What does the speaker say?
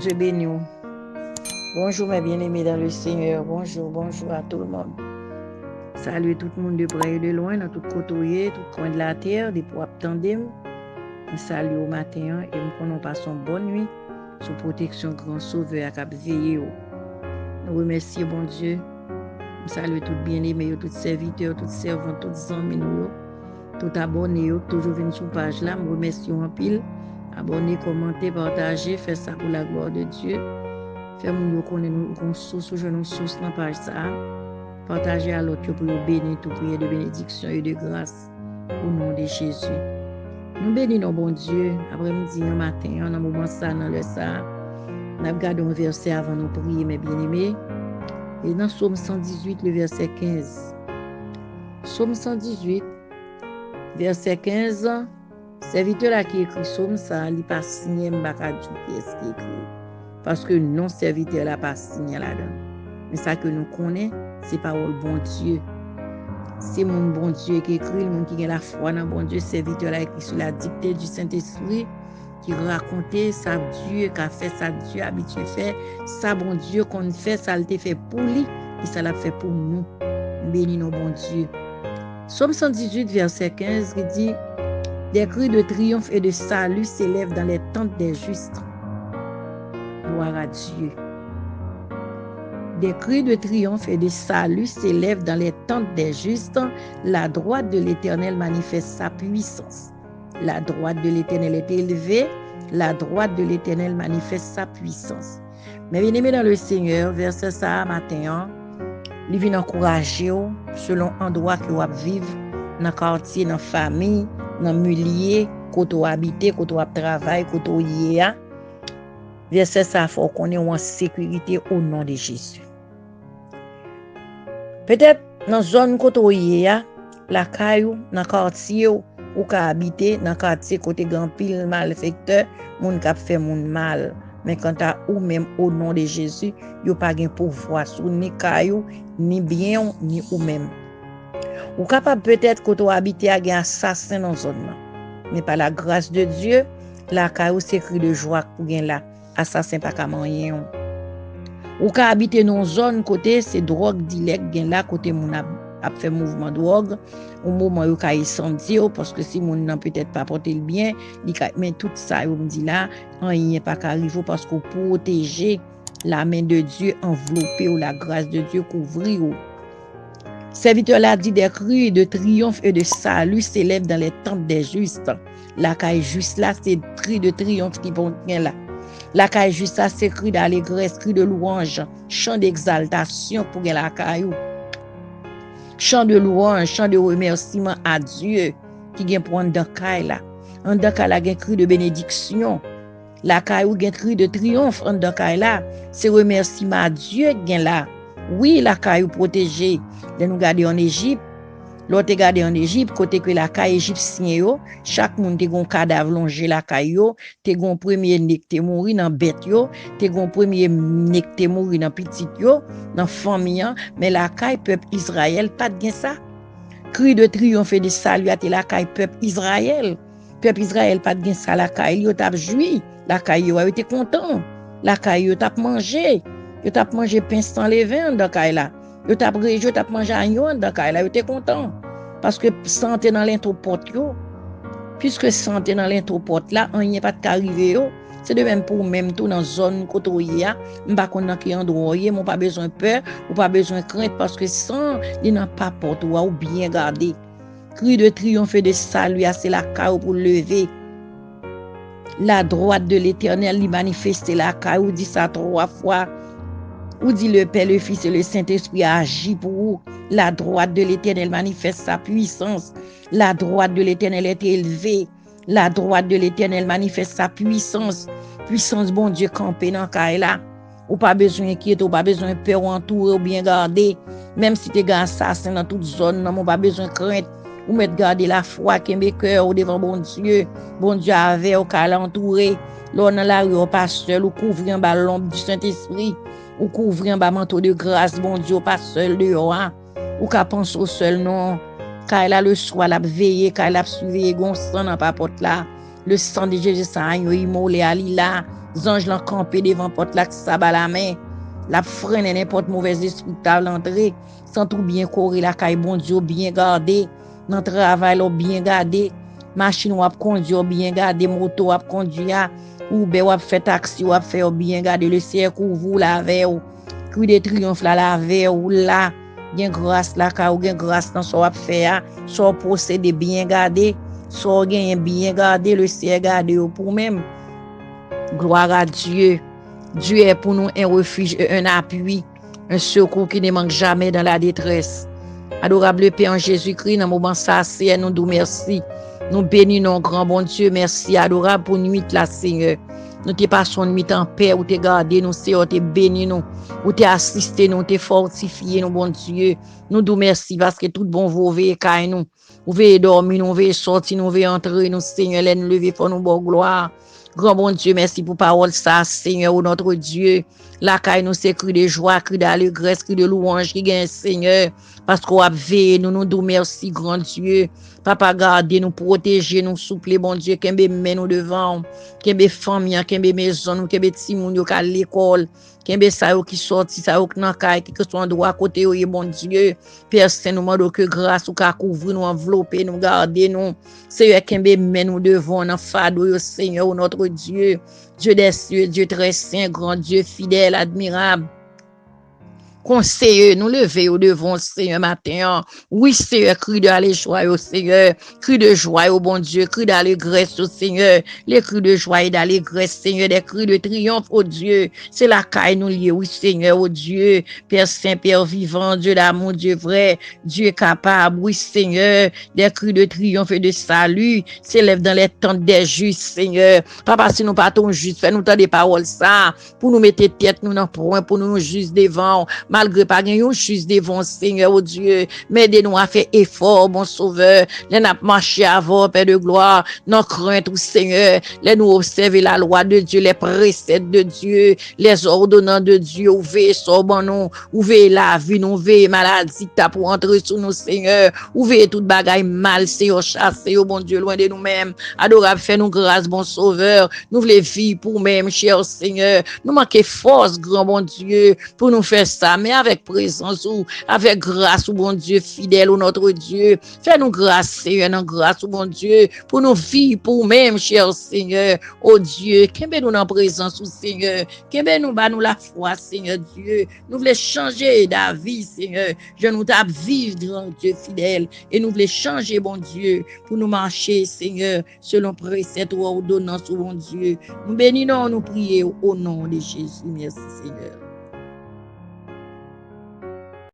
Dieu béni. Bonjour mes bien-aimés dans le Seigneur. Bonjour à tout le monde. Salut tout le monde de près et de loin, dans tout côté, tout coin de la terre, des pour attendre. Salut au matin et nous prenons passons bonne nuit sous protection grand sauveur à veiller. Nous remercions bon Dieu. Salut tout bien-aimés, tout serviteurs, tout servants, tous amis nous, tout abonnés, toujours venus sur page là. Nous remercions en pile. Abonnez, commentez, partagez, faites ça pour la gloire de Dieu. Fais-nous connaître nous source, nous source dans page ça. Partagez à l'autre pour nous bénir, tout prier de bénédiction et de grâce au nom de Jésus. Nous bénissons bon Dieu, après-midi, un matin, dans un moment ça, dans le ça. Nous regardons un verset avant de prier, mes bien-aimés. Et dans Psaume 118, le verset 15. Psaume 118, verset 15. Serviteur là qui écrit Psaume ça, il pas signé Mbakadjou qui est écrit. Parce que non serviteur là pas signé là-dedans. Mais ça que nous connaissons, c'est parole bon Dieu. C'est mon bon Dieu qui écrit, le monde qui a la foi dans bon Dieu, serviteur là écrit sur la dictée du Saint-Esprit, qui racontait ça Dieu, qui a fait ça Dieu, habitué fait, ça bon Dieu qu'on fait, ça l'a fait pour lui, et ça l'a fait pour nous. Bénis nos bon Dieu. Psaume 118, verset 15, qui dit: des cris de triomphe et de salut s'élèvent dans les tentes des justes. Gloire à Dieu. Des cris de triomphe et de salut s'élèvent dans les tentes des justes. La droite de l'Éternel manifeste sa puissance. La droite de l'Éternel est élevée. La droite de l'Éternel manifeste sa puissance. Mais bien-aimés dans le Seigneur, verset ça matin, il vient encourager selon endroit que vous vivez, dans le quartier, dans la famille, dans le milieu, côté où habiter, côté où travailler, côté où y est. Verset ça, faut qu'on ait en sécurité au nom de Jésus. Peut-être dans la zone côté où y est, la caillou, dans le quartier où habiter, dans le quartier côté grand pile malfecteur, moun k'ap fait moun mal. Mais quant à ou même au nom de Jésus, yo pas gen pouvoir sur ni caillou, ni bien, ni ou même. Ou capable peut-être que tu habites à un assassin dans zone là. Mais par la grâce de Dieu, la caillou c'est cri de joie pour gen là. Assassin pas ka rien. Ou ka habiter dans zone côté c'est drogue dilek gen là côté moun a fait mouvement drogue. Au moment où ka incendie parce que si moun nan peut-être pas porter le bien, mais tout ça on me dit là, rien pas ka arriver parce qu'on protéger la main de Dieu enveloppée ou la grâce de Dieu couvrir. Serviteur là dit des cris de triomphe et de salut s'élèvent dans les tentes des justes. La caille juste là, c'est cris de triomphe qui vont bien là. La caille juste là, c'est cris d'allégresse, cris de louange, chant d'exaltation pour la caillou. Chant de louange, chant de remerciement à Dieu qui vient prendre dans caille là. En dans caille là, il y a cri de bénédiction. La caillou, il y a cri de triomphe en dans caille là. C'est remerciement à Dieu qui vient là. Oui, la caillou protégée. De nous garder en Égypte. L'autre garder en Égypte, côté que la caille égyptien, chaque monde te gon cadavre longé la caille, te gon premier nek te mouri dans bête yo, te gon premier nek te mouri dans petit yo, dans famille, mais la caille peuple Israël pas de ça. Cri de triomphe et de salut à la caille peuple Israël. Peuple Israël pas de ça la caille, yo t'a joui, la caille yo était content. La caille yo t'a mangé. Yo t'a mangé pain sans levain dans caille là. Yo t'a mangé agneau dans caille là, yo était content parce que santé dans l'entrepôt yo. Puisque santé dans l'entrepôt là, on y pas de arriver yo. C'est de même pour même tout dans zone côté où y a, m'pa connait qui endroit y, m'on pas besoin peur, ou pas besoin crainte parce que sans il n'a pas porte ou bien garder. Cri de triomphe et de salut, c'est la caille pour lever. La droite de l'Éternel lui manifeste la caille, dit ça 3 fois. Ou dit le Père, le Fils et le Saint-Esprit agit pour vous. La droite de l'Éternel manifeste sa puissance. La droite de l'Éternel est élevée. La droite de l'Éternel manifeste sa puissance. Puissance, bon Dieu, campé dans le là. Ou pas besoin d'inquiéter, ou pas besoin de peur, entouré ou bien garder. Même si tu es assassin dans toute zone, non, pas besoin de crainte. Ou mettre garder la foi qui est mes cœurs devant bon Dieu. Bon Dieu avait au cas entouré. Là, dans la rue, au pasteur, ou couvrir un ballon du Saint-Esprit. Ou couvrir un manteau de grâce, bon Dieu, pas seul dehors, hein? Ou qu'à penser au seul non, car elle a le soir, elle a veillé, car elle a surveillé, gon sang dans papote là, le sang de Jésus, ça a immolé à là, Ange l'ont campé devant porte là qui sabat la main. La freine n'importe mauvais esprit à l'entrée. Sans tout bien courir la caille bon Dieu bien gardé. Dans travail bien gardé. Machine ou conduire bien gardé. Moto ou conduire. Uber ou fait taxi ou fait bien gardé. Le ciel couvre la veille. Cri de triomphe la veille ou là. Gen grâce la ka ou gen grâce dans so ap fait a. So procéder bien gardé. So gen bien gardé. Le ciel gardé pour même. Gloire à Dieu. Dieu est pour nous un refuge et un appui, un secours qui ne manque jamais dans la détresse. Adorable Père en Jésus-Christ, dans le moment ça, c'est nous nous merci. Nous bénissons grand bon Dieu, merci adorable pour nuit là, Seigneur. Nous te passons nuit en paix, ou te gardé nous, Seigneur, te béni nous, ou te assisté nous, te fortifié nous, bon Dieu. Nous nous merci parce que tout bon vous veillez caille nous. Vous veillez dormir, nous veillez sortir, nous veillez entrer, nous, Seigneur, les nous lever pour nous bonne gloire. Grand bon Dieu, merci pour parole ça, Seigneur, notre Dieu. La caille nous c'est cri de joie, cri d'allégresse, cri de louange qui gagne, Seigneur. Parce qu'on a veillé, nous nous merci, grand Dieu. Papa, gardez nous, protéger nous, souple, bon Dieu, qu'un met nous devant, qu'un famille, qu'un maison, nous, qu'un timoun, qu'à l'école, qu'un ça qui sorti, ça qui n'a caille, qui soit en droit côté, bon Dieu. Père Saint, nous demandons que grâce ou qu'à couvrir nous, envelopper nous, garder nous. Seigneur, qu'un met nous devant, dans fardeau, Seigneur, notre Dieu. Dieu des cieux, Dieu très saint, grand Dieu, fidèle, admirable. Conseiller, nous lever au devant, Seigneur, matin. Oui, Seigneur, cri d'allégresse au Seigneur, cri de joie au bon Dieu, cri d'allégresse au Seigneur, les cris de joie et d'allégresse, Seigneur, des cris de triomphe au Dieu. C'est la caille nous lier, oui, Seigneur, au Dieu, Père Saint, Père vivant, Dieu d'amour, Dieu vrai, Dieu capable, oui, Seigneur, des cris de triomphe et de salut, s'élève dans les tentes des justes, Seigneur. Papa, si nous partons juste, fais-nous tant des paroles ça, pour nous mettre tête, nous n'en point, pour nous juste devant, malgré pas gagner juste devant Seigneur oh Dieu, mais aidez-nous à faire effort mon sauveur, les n'a marcher avant Père de gloire, non crainte au Seigneur, les nous observer la loi de Dieu, les préceptes de Dieu, les ordonnances de Dieu, ouvrez bon nous, ouvrez la vie, nous ouvrez maladie t'as pour entrer sur nous Seigneur, ouvrez toute bagaille mal Seigneur chasser au bon Dieu loin de nous-mêmes, adorable fais nous grâce bon sauveur, nous voulons vivre pour même cher Seigneur, nous manquons force grand bon Dieu pour nous faire ça mais avec présence ou avec grâce, ou bon Dieu, fidèle ou notre Dieu. Fais-nous grâce, Seigneur, non grâce, ou bon Dieu, pour nous vivre pour même, cher Seigneur, oh Dieu, qu'aimez nous en présence, ou Seigneur, qu'aimez nous, nous la foi, Seigneur Dieu. Nous voulons changer la vie, Seigneur. Je nous tape vivre, grand Dieu fidèle, et nous voulons changer, bon Dieu, pour nous marcher, Seigneur, selon précepte ou ordonnance, ou bon Dieu. Nous bénissons, nous prions au nom de Jésus. Merci, Seigneur.